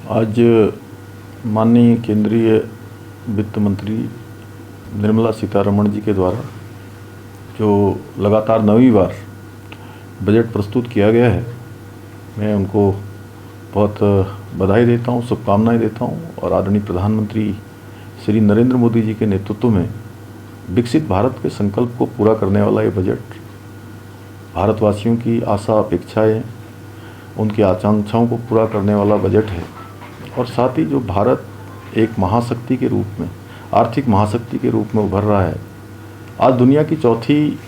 आज माननीय केंद्रीय वित्त मंत्री निर्मला सीतारमण जी के द्वारा जो लगातार 9वीं बार बजट प्रस्तुत किया गया है, मैं उनको बहुत बधाई देता हूँ, शुभकामनाएं देता हूँ। और आदरणीय प्रधानमंत्री श्री नरेंद्र मोदी जी के नेतृत्व में विकसित भारत के संकल्प को पूरा करने वाला ये बजट भारतवासियों की आशा अपेक्षाएं, उनकी आकांक्षाओं को पूरा करने वाला बजट है। और साथ ही जो भारत एक महाशक्ति के रूप में, आर्थिक महाशक्ति के रूप में उभर रहा है, आज दुनिया की चौथी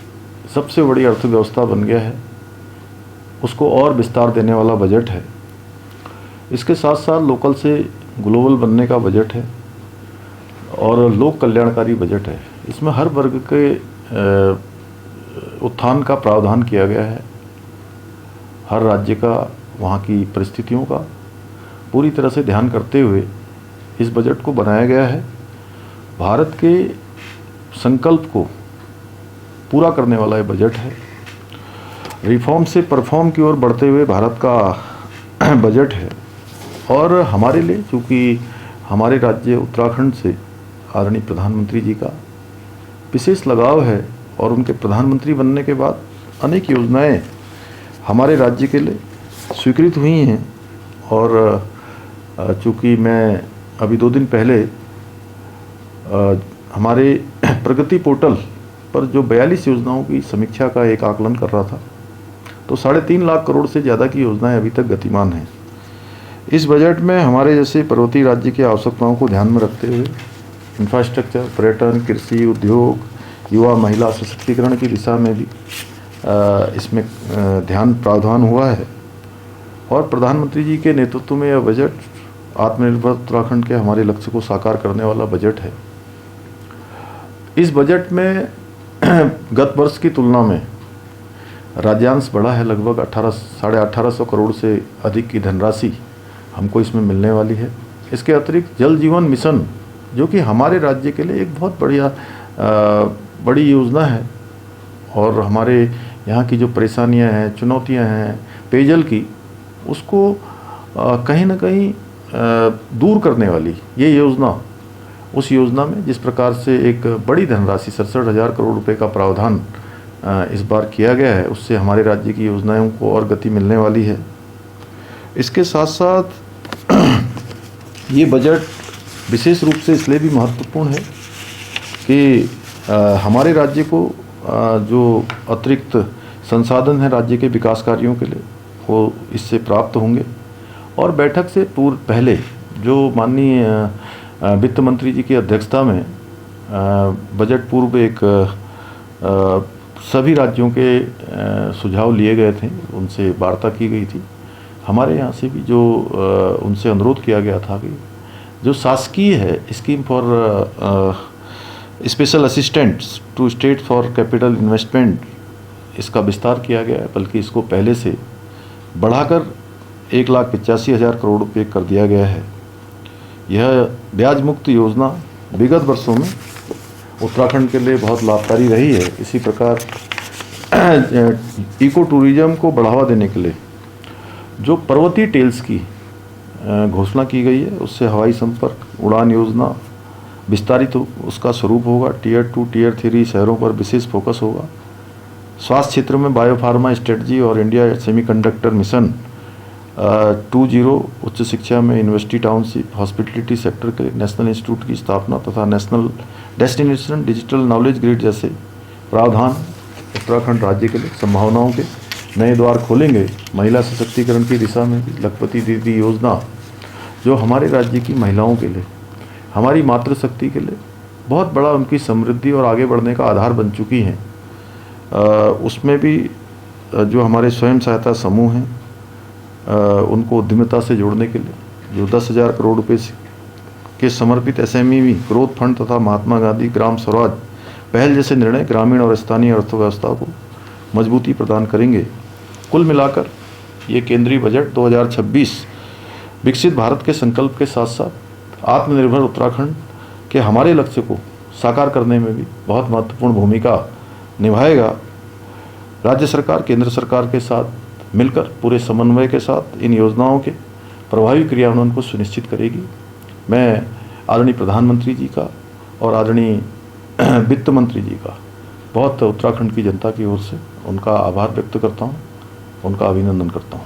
सबसे बड़ी अर्थव्यवस्था बन गया है, उसको और विस्तार देने वाला बजट है। इसके साथ साथ लोकल से ग्लोबल बनने का बजट है और लोक कल्याणकारी बजट है। इसमें हर वर्ग के उत्थान का प्रावधान किया गया है। हर राज्य का, वहाँ की परिस्थितियों का पूरी तरह से ध्यान करते हुए इस बजट को बनाया गया है। भारत के संकल्प को पूरा करने वाला ये बजट है। रिफॉर्म से परफॉर्म की ओर बढ़ते हुए भारत का बजट है। और हमारे लिए, चूँकि हमारे राज्य उत्तराखंड से आदरणीय प्रधानमंत्री जी का विशेष लगाव है और उनके प्रधानमंत्री बनने के बाद अनेक योजनाएं हमारे राज्य के लिए स्वीकृत हुई हैं। और चूँकि मैं अभी 2 दिन पहले हमारे प्रगति पोर्टल पर जो 42 योजनाओं की समीक्षा का एक आकलन कर रहा था, तो 3.5 लाख करोड़ से ज़्यादा की योजनाएं अभी तक गतिमान हैं। इस बजट में हमारे जैसे पर्वतीय राज्य की आवश्यकताओं को ध्यान में रखते हुए इंफ्रास्ट्रक्चर, पर्यटन, कृषि, उद्योग, युवा महिला सशक्तिकरण की दिशा में भी इसमें ध्यान प्रावधान हुआ है। और प्रधानमंत्री जी के नेतृत्व में यह बजट आत्मनिर्भर उत्तराखंड के हमारे लक्ष्य को साकार करने वाला बजट है। इस बजट में गत वर्ष की तुलना में राज्यांश बढ़ा है। लगभग 1800 करोड़ से अधिक की धनराशि हमको इसमें मिलने वाली है। इसके अतिरिक्त जल जीवन मिशन, जो कि हमारे राज्य के लिए एक बहुत बड़ी योजना है और हमारे यहाँ की जो परेशानियाँ हैं, चुनौतियाँ हैं पेयजल की, उसको कहीं ना कहीं दूर करने वाली ये योजना, उस योजना में जिस प्रकार से एक बड़ी धनराशि 67,000 करोड़ रुपए का प्रावधान इस बार किया गया है, उससे हमारे राज्य की योजनाओं को और गति मिलने वाली है। इसके साथ साथ ये बजट विशेष रूप से इसलिए भी महत्वपूर्ण है कि हमारे राज्य को जो अतिरिक्त संसाधन है राज्य के विकास कार्यों के लिए, वो इससे प्राप्त होंगे। और बैठक से पहले जो माननीय वित्त मंत्री जी की अध्यक्षता में बजट पूर्व एक सभी राज्यों के सुझाव लिए गए थे, उनसे वार्ता की गई थी। हमारे यहाँ से भी जो उनसे अनुरोध किया गया था कि जो शासकीय है scheme for special assistants to state for capital investment, इसका विस्तार किया गया है, बल्कि इसको पहले से बढ़ाकर 1,85,000 करोड़ रुपये कर दिया गया है। यह ब्याज मुक्त योजना विगत वर्षों में उत्तराखंड के लिए बहुत लाभकारी रही है। इसी प्रकार इको टूरिज्म को बढ़ावा देने के लिए जो पर्वतीय टेल्स की घोषणा की गई है, उससे हवाई संपर्क उड़ान योजना विस्तारित उसका स्वरूप होगा। टियर 2, टियर 3 शहरों पर विशेष फोकस होगा। स्वास्थ्य क्षेत्र में बायोफार्मा स्ट्रेटजी और इंडिया सेमीकंडक्टर मिशन 2.0, उच्च शिक्षा में यूनिवर्सिटी टाउनशिप, हॉस्पिटलिटी सेक्टर के नेशनल इंस्टीट्यूट की स्थापना तथा national destination digital knowledge grid जैसे प्रावधान उत्तराखंड राज्य के लिए संभावनाओं के नए द्वार खोलेंगे। महिला सशक्तिकरण की दिशा में भी लखपति दीदी योजना, जो हमारे राज्य की महिलाओं के लिए, हमारी मातृशक्ति के लिए बहुत बड़ा उनकी समृद्धि और आगे बढ़ने का आधार बन चुकी हैं। उसमें भी जो हमारे स्वयं सहायता समूह हैं, उनको उद्यमिता से जोड़ने के लिए जो 10,000 करोड़ रुपए के समर्पित SME ग्रोथ फंड तथा महात्मा गांधी ग्राम स्वराज पहल जैसे निर्णय ग्रामीण और स्थानीय अर्थव्यवस्था को मजबूती प्रदान करेंगे। कुल मिलाकर ये केंद्रीय बजट 2026 विकसित भारत के संकल्प के साथ साथ आत्मनिर्भर उत्तराखंड के हमारे लक्ष्य को साकार करने में भी बहुत महत्वपूर्ण भूमिका निभाएगा। राज्य सरकार केंद्र सरकार के साथ मिलकर पूरे समन्वय के साथ इन योजनाओं के प्रभावी क्रियान्वयन को सुनिश्चित करेगी। मैं आदरणीय प्रधानमंत्री जी का और आदरणीय वित्त मंत्री जी का बहुत उत्तराखंड की जनता की ओर से उनका आभार व्यक्त करता हूँ, उनका अभिनंदन करता हूँ।